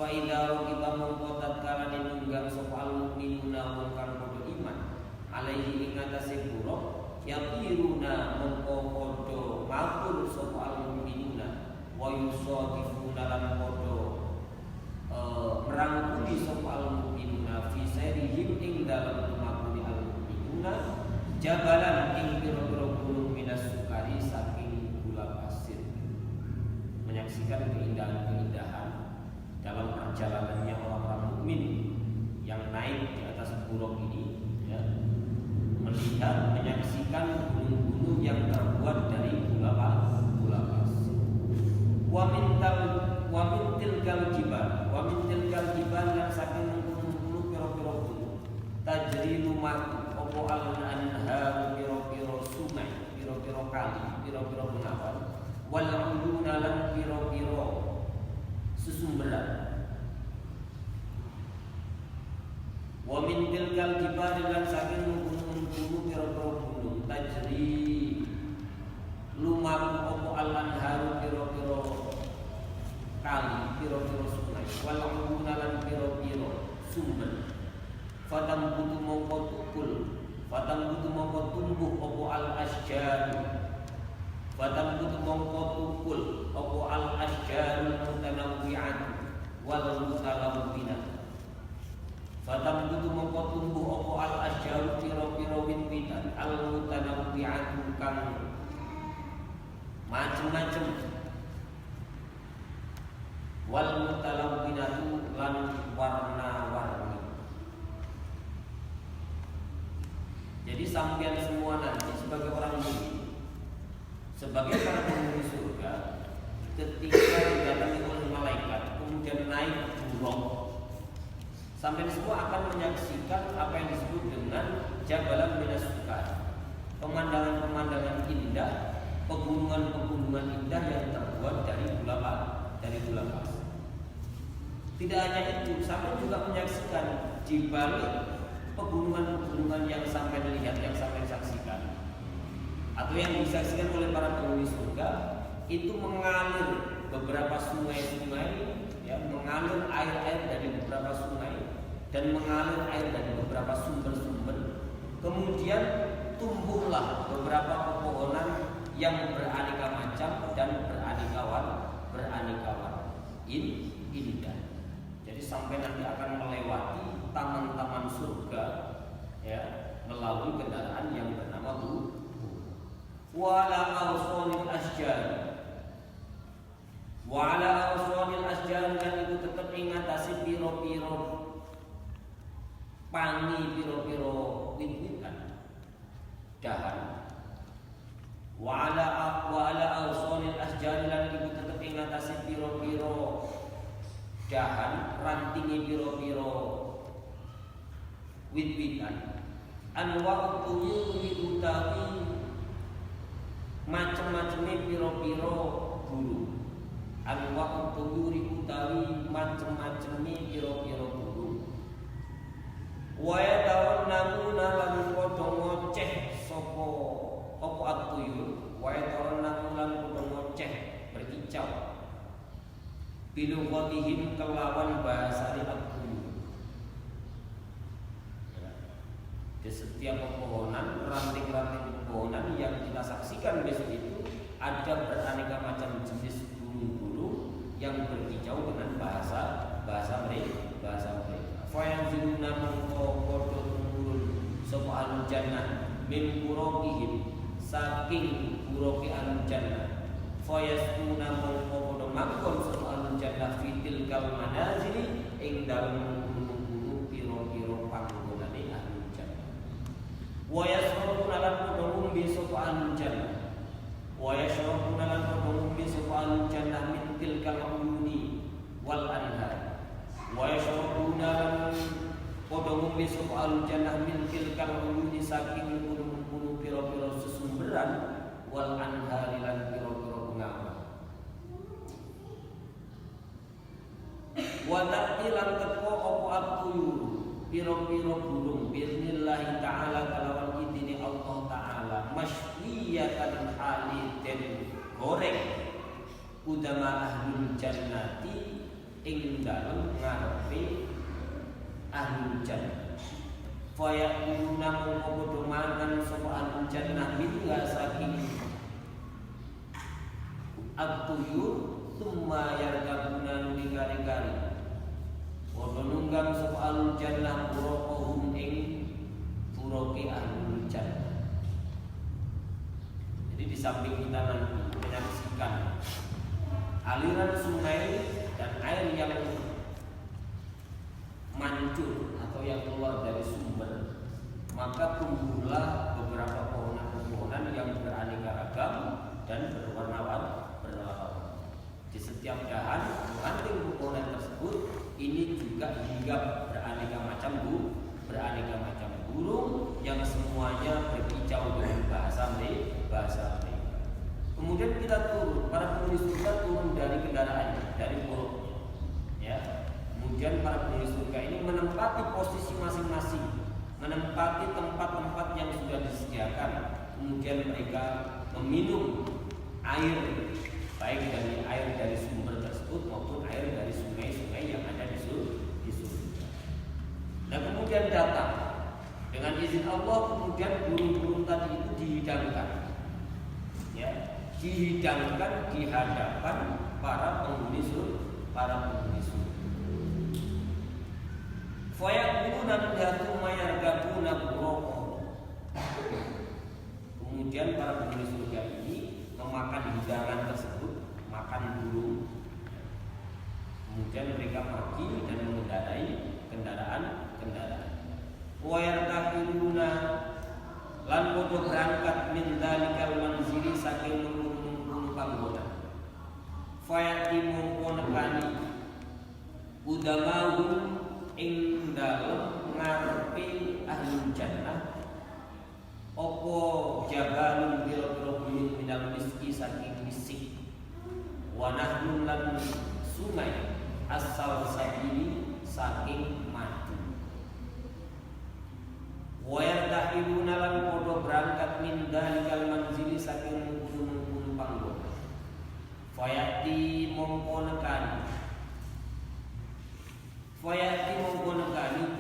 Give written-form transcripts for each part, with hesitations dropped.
Fa idza kita mongko tatkala nunggang sapa al-mukminuna wong kang padha iman alaihi ing atase buruk yaqiruna mongko padha matur sapa al-mukminuna wa yusadifuna lan padha merangkuli sapa al-mukminuna fi sayrihim ing dalem lumakuni al-mukminuna jabalan ing pira-pira gunung minas sukari saking gula pasir, menyaksikan keindahan-keindahan dalam perjalanannya orang-orang mukmin yang naik di atas buruk ini, ya, melihat, menyaksikan gunung-gunung yang terbuat dari gula pasir. Wa min tilkal jibal yang saking gunung pira-pira gunung tajri lumaku opo al-anhar pira-pira sungai, pira-pira kali, pira-pira bengawan wal uyuna lan pira-pira sesumberan. Wa min tilkal jibal lan saking gunung-gunung pira-pira gunung tajri lumaku opo al-anhar pira-pira kali, pira-pira sungai wal uyuna lan pira-pira sumber. Fatang butuh mongko tumbuh opo al-asjar. Fatang butuh mongko tukul opo al-asjar mutanawwi'at wal mutalawwinat. Fatang butuh mongko tumbuh opo al-asjar pira-pira wit-witan al-mutanawwi'at kang macem-macem wal mutalawwinat lan warna-warni. Jadi sampean semua nanti sebagai orang mukmin, sebagai para penghuni surga, ketika didatangi oleh malaikat kemudian naik buruk, sampean semua akan menyaksikan apa yang disebut dengan jabalan minas sukar, pemandangan-pemandangan indah, pegunungan-pegunungan indah yang terbuat dari gula pasir. Tidak hanya itu, sampean juga menyaksikan di balik pegunungan-pegunungan yang sampai lihat, yang sampai saksikan, atau yang disaksikan oleh para penghuni surga, itu mengalir beberapa sungai-sungai, ya, mengalir air-air dari beberapa sungai dan mengalir air dari beberapa sumber-sumber. Kemudian tumbuhlah beberapa pepohonan yang beraneka macam dan beraneka warna indah. Jadi sampai nanti akan melewati taman-taman surga, ya, melalui kendaraan yang bernama wala awsonil asjar. Wala awsonil asjar dan itu tetap ingatasi piro-piro pangi, piro-piro wit-witan dahan. Wala awsonil asjar dan itu tetap ingatasi piro-piro dahan, rantingi piro-piro wit-witan. Anwa tuyuri utawi macem-macemnya piro-piro burung. Anwa tuyuri utawi macem-macemnya piro-piro burung. Wa yatawannamu lan padha ngoceh sapa apa atuyur. Wa yatawannamu lan padha ngoceh berkicau. Bilughatihim kelawan bahasa al-tuyur. Di setiap pepohonan, ranting-ranting pepohonan yang kita saksikan besok itu ada beraneka macam jenis burung-burung yang berkicau dengan bahasa mereka. Fayanziluna mongko padha tumurun sapa ahlul jannah min quraqihim saking quraqi ahlul jannah. Fayasuna mongko padha mangkon sapa ahlul jannah fitil kal manazili ing dalem gunung-gunung pira-pira panggonane ahlul jannah. Wa yasrabuna lan padha ngombe sapa ahlul jannah. Wa yasrabuna lan padha ngombe sapa ahlul jannah min tilkal uyuni wal anhar. Wa yashrabuna lan padha ngombe sapa ahlul jannah min tilkal uyuni saking gunung-gunung pira-pira sesumberan wal anhar lan pira-pira bengawan. Wa ta'tilan teko apa atuyur pira-pira burung bismillah taala kalawan idine Allah taala maswiyatan haliden goreng udama ahlul jannati ing dalem ngarepe ahlul jannah. Fa yaquluna mongko mangan sapa ahlul jannah minha saking at-tuyur summa yarkabuna nuli-kali padha nunggang sapa ahlul jannah buraqahum ing buraqe ahlul jannah. Jadi di samping kita nanti menyaksikan aliran sungai dan air yang mancur atau yang keluar dari sumber, maka tumbuhlah beberapa pohonan-pohonan yang beraneka ragam dan berwarna-warni. Di setiap dahan ranting pohonan tersebut ini juga hinggap beraneka macam burung yang semuanya berkicau dengan bahasa mereka. Kemudian kita turun, para penghuni surga turun dari kendaraannya, dari buruknya. Ya. Kemudian para penghuni surga ini menempati posisi masing-masing, menempati tempat-tempat yang sudah disediakan. Kemudian mereka meminum air, baik dari air dari sumber tersebut maupun air dari sungai-sungai yang ada di surga. Nah kemudian datang dengan izin Allah, kemudian burung-burung tadi itu dihidangkan, ya, dihidangkan di hadapan para penghuni surga. Fayaquluna minhatu mayargabuna buraqah. Kemudian para penghuni surga ini memakan hidangan tersebut, makan burung. Kemudian mereka pergi dan mengendarai kendaraan. Wa yartaqiluna lan padha berangkat min dalikal manzili saking mengkono panggonan. Fayati mongko nekani udamahu ing dalem ngarepe ahlul jannah apa jabalun biro-biro buyut minal miski saking misik wa nahlun lan sungai asal sabili saking madu wa yartahiluna lan podo berangkat min dalikal manzili saking gunung-gunung panggonan. Fayati mongko nekani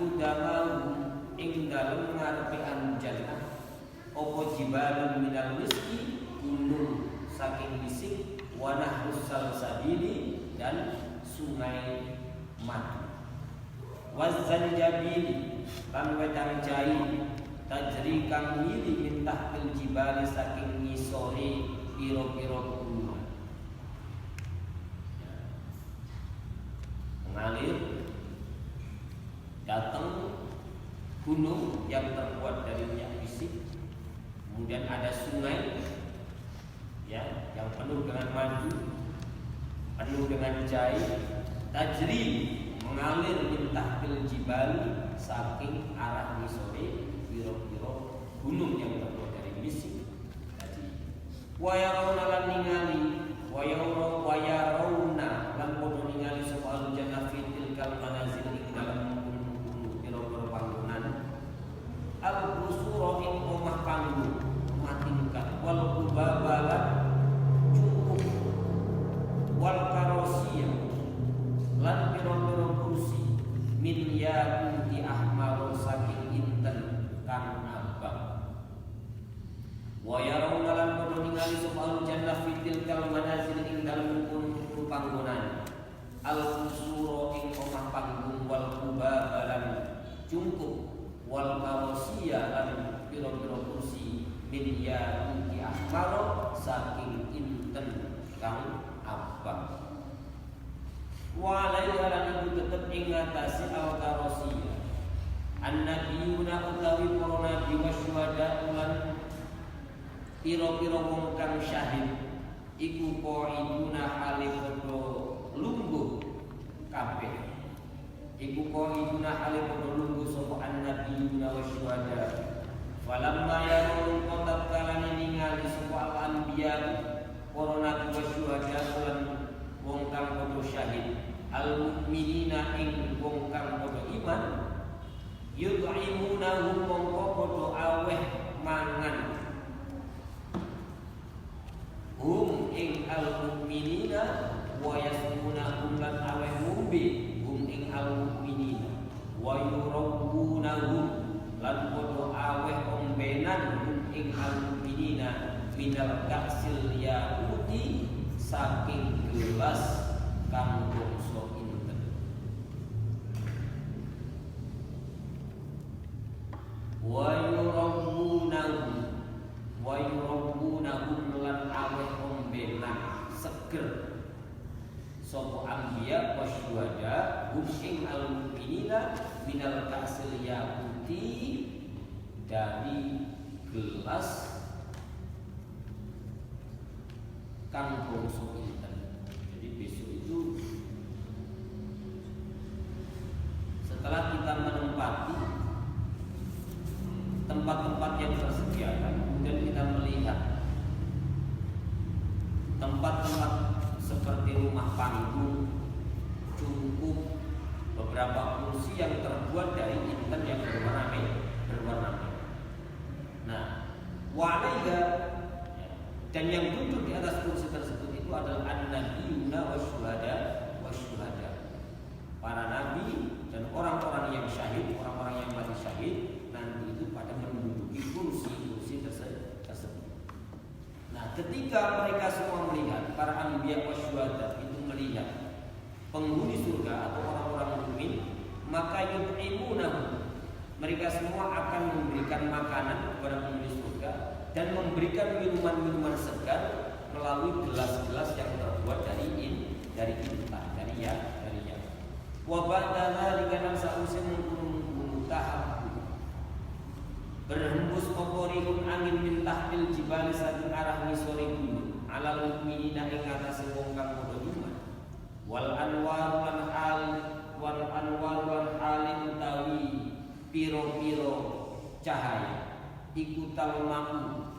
kudamahu ing dalem ngarepe ahlul jannah apa jibalun minal miski gunung saking misik wa nahrus salsabili dan sungai madu wazanjabili lan wedang jai tajri kang mili min tahtil jibali saking ngisore pira-pira gunung mengalir datang gunung yang terbuat dari minyak bisik. Kemudian ada sungai, ya, yang penuh dengan madu, penuh dengan jahe, tajri mengalir min tahtil jibali saking arah misore piro-piro gunung yang terbuat dari bisik tadi. Wa yarawna lan ningali wa yarawna lan podo ningali sapa jannah fitil kal manazil ing dalem gunung piro-piro panggonan al-busura ing omah panggung tingkat wal kubabalan cukup wal karosiyah lan piro-piro kursi min yaquti ahmar saking inten kang abang wa yarawna lan padha ningali sapa jannah fitil kal manazil ing dalem gunung panggonan al-busura ing omah panggung wal kubabalan cukup wal karosiyah lan piro-piro kursi min yaquti ahmar saking inten kang abang wa alaiha lan iku tetep ing ngatasi al-karosiyah annabiyuna utawi para nabi wasyuhada lan pira-pira wong kang syahid iku qaiduna hale padha lungguh kabeh iku qaiduna hale padha lungguh sapa annabiyuna wasyuhada falamma yarun qatat kalane ningali sapa al-anbiya para nabi wasyuhada lan wong kang padha syahid al-mukminina ing wong kang padha iman yut'imuna mongko padha aweh mangan hum ing al-mukminina wa yasmuna lan aweh ngombe hum ing al-mukminina wa yurawwunahum lan padha aweh ombenan hum ing al-mukminina minal ka'sil yaquti saking gelas kang bangsa inten. Wa yurawwunahum lan aweh ombenan seger sapa anbiya wa syuhada hum ing al-mukminina minal ka'sil yaquti dari gelas kang bangsa inten. Jadi besok itu setelah kita menempati tempat-tempat yang tersediakan, kemudian kita melihat tempat-tempat seperti rumah panggung, cungkup, beberapa kursi yang terbuat dari inten yang berwarna merah. Nah, wa'alaiha, dan yang duduk di atas kursi tersebut itu adalah an-nabiyuna wasyuhada. Para nabi dan orang-orang yang syahid, orang-orang yang mati syahid nanti itu pada menduduki kursi tersebut. Nah, ketika mereka semua melihat, para anbiya wasyuhada itu melihat penghuni surga atau orang-orang mukmin, maka yut'imunahum, mereka semua akan memberikan makanan kepada penghuni surga dan memberikan minuman-minuman segar melalui gelas-gelas yang terbuat dari intan, dari ya. Wa ba'da dzalika namsa'usin muntahab, berhembus koporihun angin min tahtil jibali saking arah ngisore gunung alal mukminina ing atase wong kang padha iman. Wal anwaru lan halin utawi piro-piro cahaya iku talmau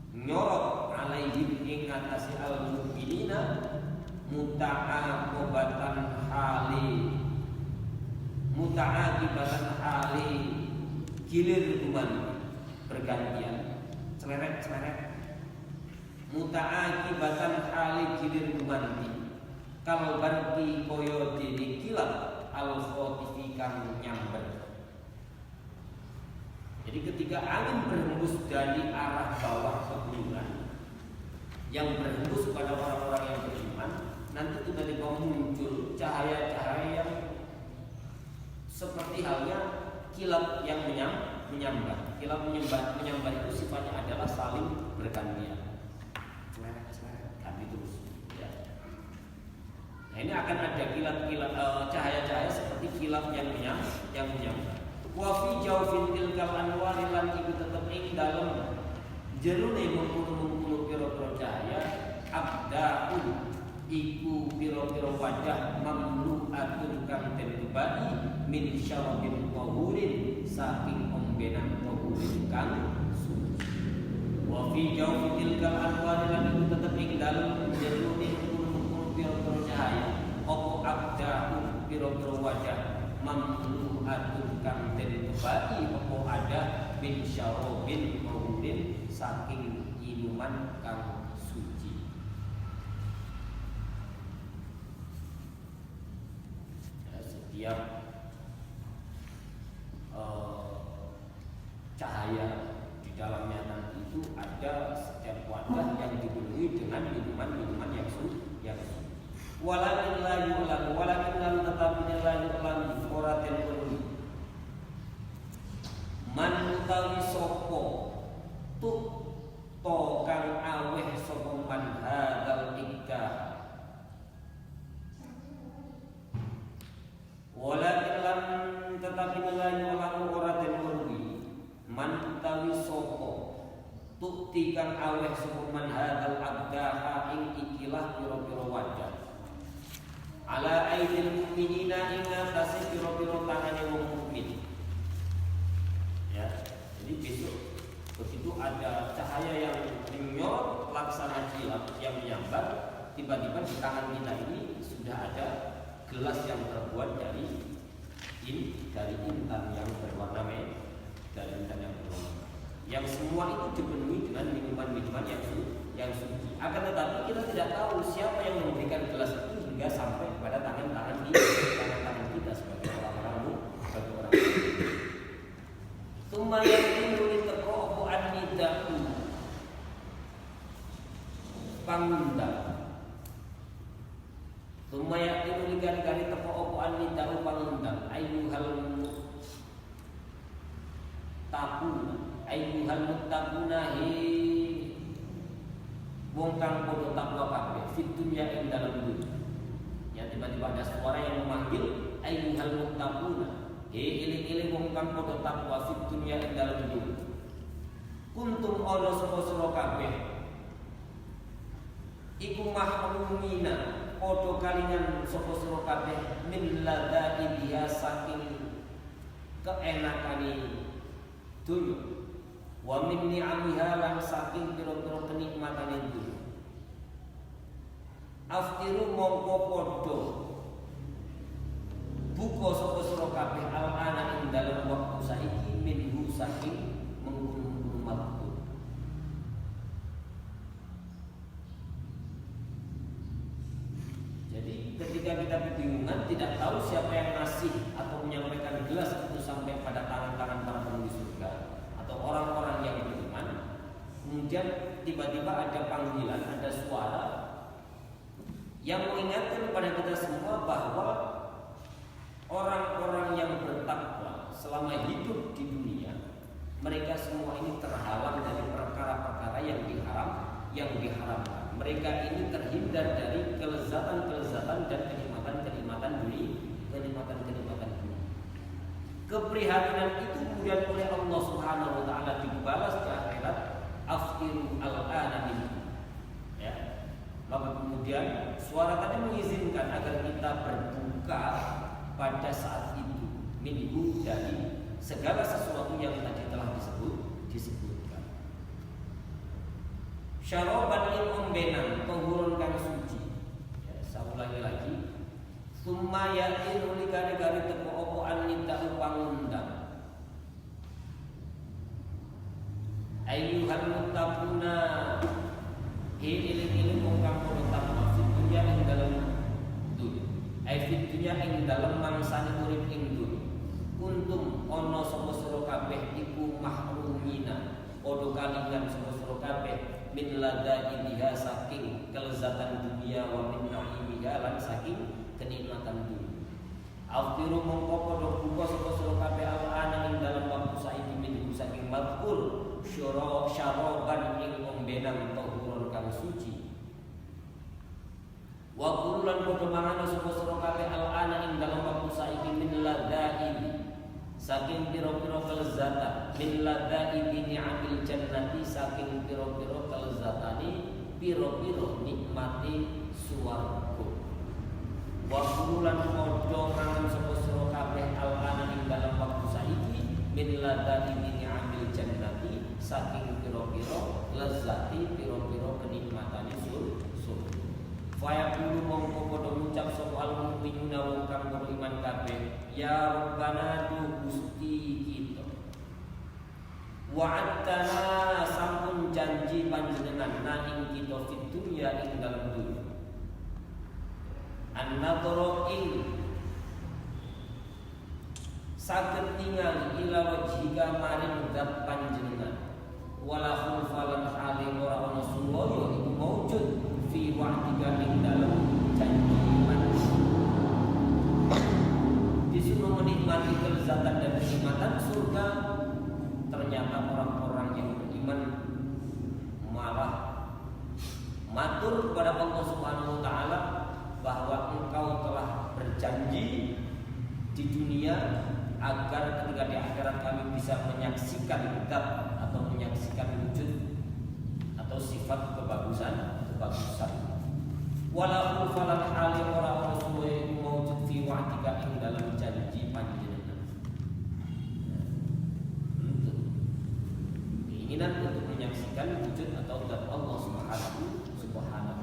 nyorot alaihim ing atase al mukminina muta'aqibatan hali gilir kuman bergantian celeret muta'aqibatan hali gilir kumanti kal barqi koyo dene kilat al khotifi kang nyamber. Jadi ketika angin berhembus dari arah bawah pegunungan yang berhembus pada orang-orang yang beriman, nanti tiba-tiba muncul cahaya-cahaya yang seperti halnya kilat yang menyambar. Kilat menyambar itu sifatnya adalah saling bergantian, ganti terus. Ya. Nah, ini akan ada kilat-kilat cahaya-cahaya seperti kilat yang menyambar. Wa fi jawfin tilkal anwari lan iku tetep ing dalem jerone mengkono-mengkono pira-pira cahaya abdaun iku pira-pira wajah mamlu'atun kang den kebaki min syarabin tahurin saking ombenan tahurin kang suci. Wa fi jawfin tilkal anwari lan iku tetep ing dalem jerone mengkono-mengkono pira-pira cahaya apa abdaun pira-pira wajah mamlu'atun kang den kebaki apa ada min syarabin tahurin saking minuman kang suci. Setiap cahaya di dalamnya nanti itu ada setiap wadah yang dipenuhi dengan minuman-minuman yang suci. Walakin la yu'lam, walakin lam tetapi la yu'lam ora den weruh. Man utawi sapa tu to kang aweh sapa man hadal ikdah. Walakin lam tetapi la yu'lam ora den weruh. Man utawi sapa tukti kang aweh sapa man hadal abdah ing ikilah pira-pira wajah. Ala aidil mukminina ing atase pira-pira tangane wong mukmin. Ya, jadi besok begitu ada cahaya yang menyorot laksana kilat yang menyambar, tiba-tiba di tangan kita ini sudah ada gelas yang terbuat dari intan yang berwarna merah, dari intan yang berwarna. Yang semua itu dipenuhi dengan minuman-minuman yang suci. Akan tetapi kita tidak tahu siapa yang memberikan gelas itu hingga sampai pada tangan-tangan ya'tiru likari-kari teko opo annida'u pangundang ayyuhal muttaquna hi wong kang padha takwa kabeh fit dunya ing dalem dunya. Ya tiba-tiba ada suara yang memanggil ayyuhal muttaquna. Iling-iling wong kang padha takwa fit dunya ing dalem dunya. Kuntum ana sapa sira kabeh iku mahrumina padha kalingan sapa sira kabeh min ladai dia saking keenakane dunya wa min ni'amiha lan saking pira-pira kenikmatane dunya. Aftiru mongko padha buka sapa sira kabeh al-ana ing dalem wektu saiki minhu saking menggunung makhluk. Jadi ketika kita kebingungan tidak tahu siapa yang ngasih atau menyampaikan gelas itu sampai pada tangan-tangan para penghuni surga atau orang-orang yang beriman, kemudian tiba-tiba ada panggilan, ada suara yang mengingatkan kepada kita semua bahwa orang-orang yang bertakwa selama hidup di dunia, mereka semua ini terhalang dari perkara-perkara yang diharamkan. Mereka ini terhindar dari kelezatan-kelezatan dan kenikmatan-kenikmatan dunia. Keprihatinan itu kemudian oleh Allah Subhanahu wa taala dibalas di akhirat, aftiru al-ana minhu. Ya. Maka kemudian suara tadi mengizinkan agar kita berbuka pada saat itu minhu dari segala sesuatu yang tadi telah disebutkan. Syaraban in ombenan tohurun kang suci. Ya, saya ulangi lagi. Summa ya'inu likari-kari teko opo annida'u pangundang. Ayyuhal muttaquna iling-iling wong kang padha takwa dunya ing dalem dunya. Ai dunya ing dalem mangsane urip ing dunya. Kuntum ana sapa sira kabeh iku mahrumina padha kalingan sapa sira kabeh min ladai dia saking kelezatan dunia wa min na'imiha lan saking kenikmatan dunia. Aftiru mongko padha buka sapa sira kabeh al-ana ing dalem waktu saiki min saking mazkur syaraban ing ombenan tahurun kang suci. Wa kulan padha mangan sapa sira kabeh al-ana ing dalem waktu saiki min ladai saking piro-piro kelezatan min ladai ni'amil jannati saking piro-piro kelezatani piro-piro nikmati swarga. Wa kulan padha mangan sapa sira kabeh al-ana ing dalem waktu saiki min ladai ni'amil jannati saking piro-piro lezati piro-piro kenikmatane surga. Faya kulo mongko padha ngucap sapa al-mu'minuna wong kang beriman kabeh, ya Rabbana du Gusti kita. Wa'adtana sampun janji panjenengan na ing kita fid dunya ing dalem dunya. An-nadhara ing saged ningali ila wajhika maring zat panjenengan. Wala khulfalan hali ora ana sulaya iku maujud fi wa'dika ing dalem janji manis. Disuruh menikmati kelezatan dan kenikmatan surga, ternyata orang-orang yang beriman malah matur kepada Allah Subhanahu wa taala bahwa engkau telah berjanji di dunia agar ketika di akhirat kami bisa menyaksikan zat atau menyaksikan wujud atau sifat kebagusan. Walau falan hali orang Rasulullah maujud fi wa'dika ing dalam janji panjenengan. Untuk keinginan untuk menyaksikan wujud atau zat Allah Subhanahu wa taala.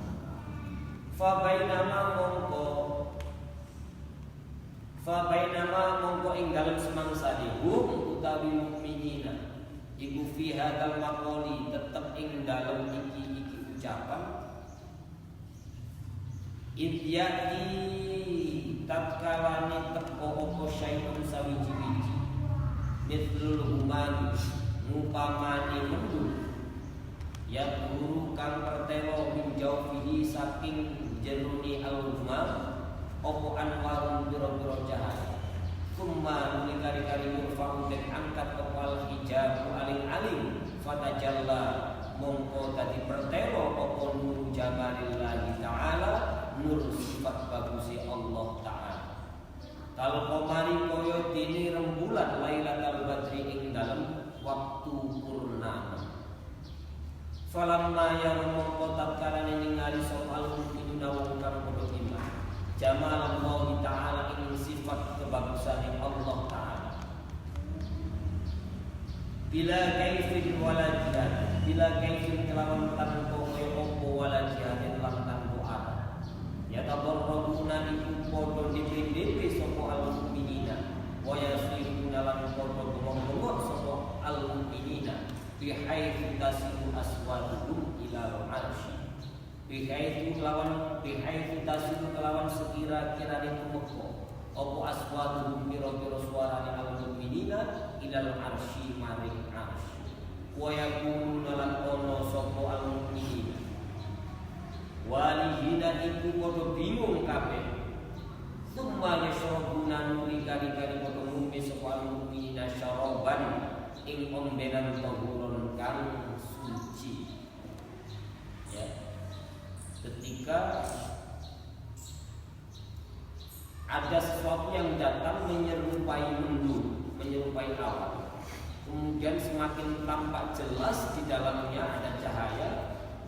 Fa bainama mongko ing dalam semangsane hum utawi mukminina iku fi hadzal maqali tetep ing dalam iki ucapan idyati tatkalane teko apa syai'un sawiji-wiji mithlul umani ngupamane mendung ya guru kang pertelo min jaufihi saking jeruni al-umam opo anwarun biro-biro cahaya. Kumma nuli kari-kari yurfa'u dan angkat kepala hijab aling-aling fatajalla mongko tadi pertero opo nur jamalillahi ta'ala, nur sifat bagusi Allah ta'ala. Kalau komari koyo dini rembulan Lailatul Badri ing dalam waktu purnama. Falamma yarmongko tatkala ningali soal mukminuna wong kang padha iman. Jamal Allah Ta'ala ing sifat kebagusan Allah Ta'ala. Bila kaifin wala jihad, bila kaifin kelawan tanpa koyo opo wala jihad lan tanpa arah. Ya tabarrabuna iku padha dipendhepe sapa al-mukminina wa yasiruna lan padha bengok-bengok sapa al-mukminina bihaitsu tasilu aswaduhum ila al-arsy. Bihaitsu tasilu kelawan sekira-kirane tumeka apa aswaduhum pira-pira suarane al-mukminina ila al-arsy maring arsy. Wa yakununa lan ono sapa al-mukminina walihina iku padha bingung kabeh. Summa yashrabuna nuri kari-kari padha ngombe sapa al-mukminina syaraban ing ombenan tahurun kang suci. Ya. Ketika ada sesuatu yang datang menyerupai mendung, menyerupai awan, kemudian semakin tampak jelas di dalamnya ada cahaya.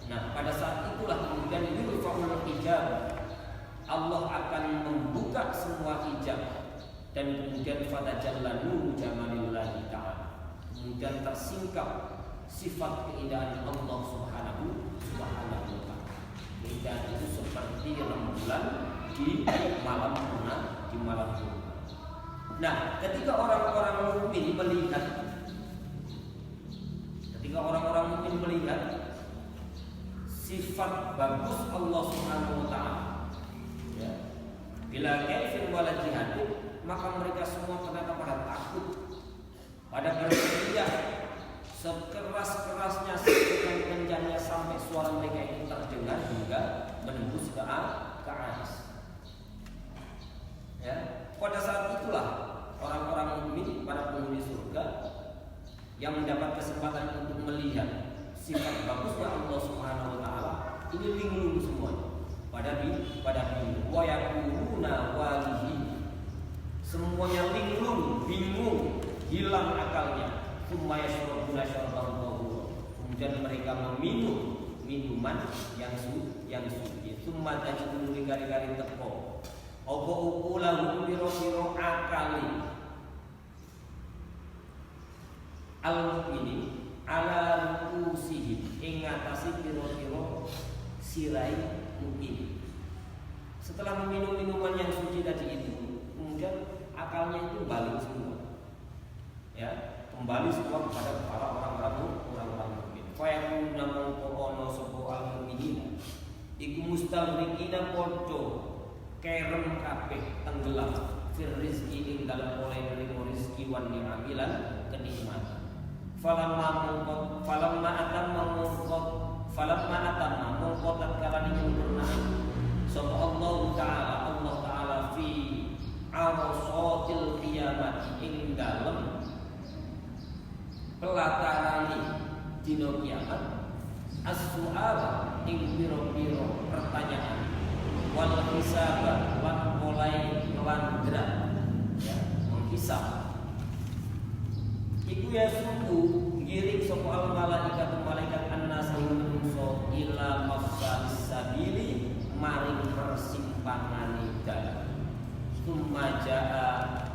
Nah, pada saat itulah kemudian yurfa'ul hijab, Allah akan membuka semua hijab dan kemudian fatajalla nuru jamalillahi ta'ala, kemudian tersingkap sifat keindahan Allah subhanahu wa ta'ala. Keindahan itu seperti rembulan di malam purna, di malam purna. Nah, ketika orang-orang mukmin melihat sifat bagus Allah Subhanahu wa taala, ya. Bila kaifin wala jihad, maka mereka semua pada takut, pada bersedia sekeras-kerasnya, sekencang-kencangnya sampai suara mereka itu terdengar hingga menembus ke atas. Ya, pada saat itulah orang-orang mukmin, para penghuni surga yang mendapat kesempatan untuk melihat sifat bagusnya Allah Subhanahu wa taala, ini linglung semuanya. Pada wa yaquluna walihi, semuanya linglung, bingung, hilang akalnya. Tsumma yashrabuna syarban tahura, kemudian mereka meminum minuman yang suci. Tsumma tajidun kari-kari teko apa ukulahum biro-biro akali al-mukminin ala rukusihim ing ngatasi biro-biro sirai mukmin. Setelah meminum minuman yang suci tadi itu, kemudian akalnya itu balik semua, ya, kembali semua kepada para orang-orang mukmin. Fa yakunu mongko ana sapa al-mukminin iku mustamrikina padha kerem kabeh tenggelam fir rizqi ing dalem oleh rezeki wan ni'amilan kenikmatan. Falamma atamma mongko tatkala nyempurna sapa Allah taala fi arasatil qiyamah ing dalem pelatarani dina kiamat, as-su'al ing pira-pira pertanyaan, wal hisab lan mulai nglandra, ya, menghisab. Iku ya sungguh ngiring sapa al malaikat annas manungsa ila mafsalis sabili maring persimpangane dalan. Summa jaa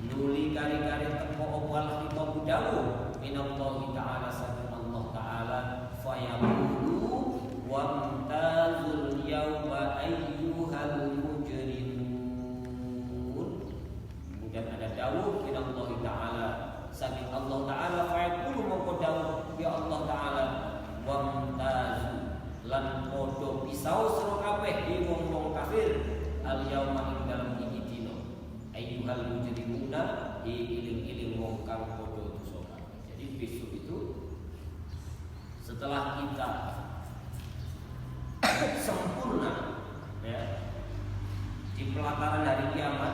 nuli kari-kari teko awal kita budawu minallahi ta'ala saking Allah ta'ala fayaqulu wamtazul yawma ayyuhal mujrimun. Kemudian ada dawuh minallahi ta'ala saking Allah ta'ala fayaqulu mongko dawuh ya Allah ta'ala wamtazu lan podo pisau sira kabeh di wong-wong kafir al yauma ing dalem iki dina ayyuhal mujrimuna iling-iling wong kang podo dosa. Jadi besok itu setelah kita sempurna, ya, di pelataran hari kiamat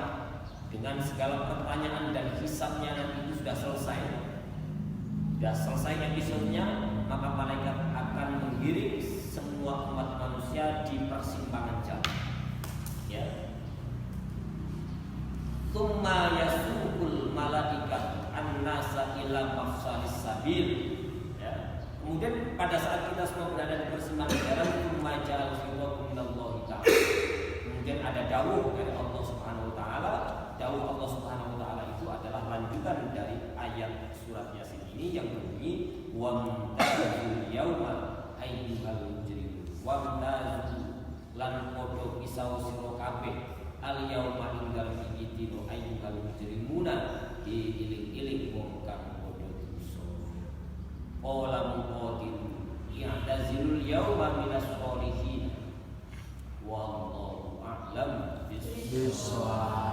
dengan segala pertanyaan dan hisabnya nanti itu sudah selesai. Sudah selesai episodenya, maka malaikat akan menggiring semua umat manusia di persimpangan jalan. Ya. Tsumma yasuqul malaikat an-nasa ila mafsalis sabil. Ya. Kemudian pada saat kita semua berada di persimpangan jalan, tsumma ja'al khirakum minallahi ta'ala. Kemudian ada dawuh dari Allah Subhanahu wa taala. Dawuh Allah Subhanahu wa taala itu adalah lanjutan dari ayat surat Yasin ini yang berbunyi wamtazul yauma ayyuhal mujrimun. Wamtazu lan padha pisau sira kabeh al yauma inggal iki dina ayyuhal mujrimuna iling-iling wong kang padha dosa. Qala muqatil ya'tazilul yauma minas sholihin wallahu a'lam bis-shawab.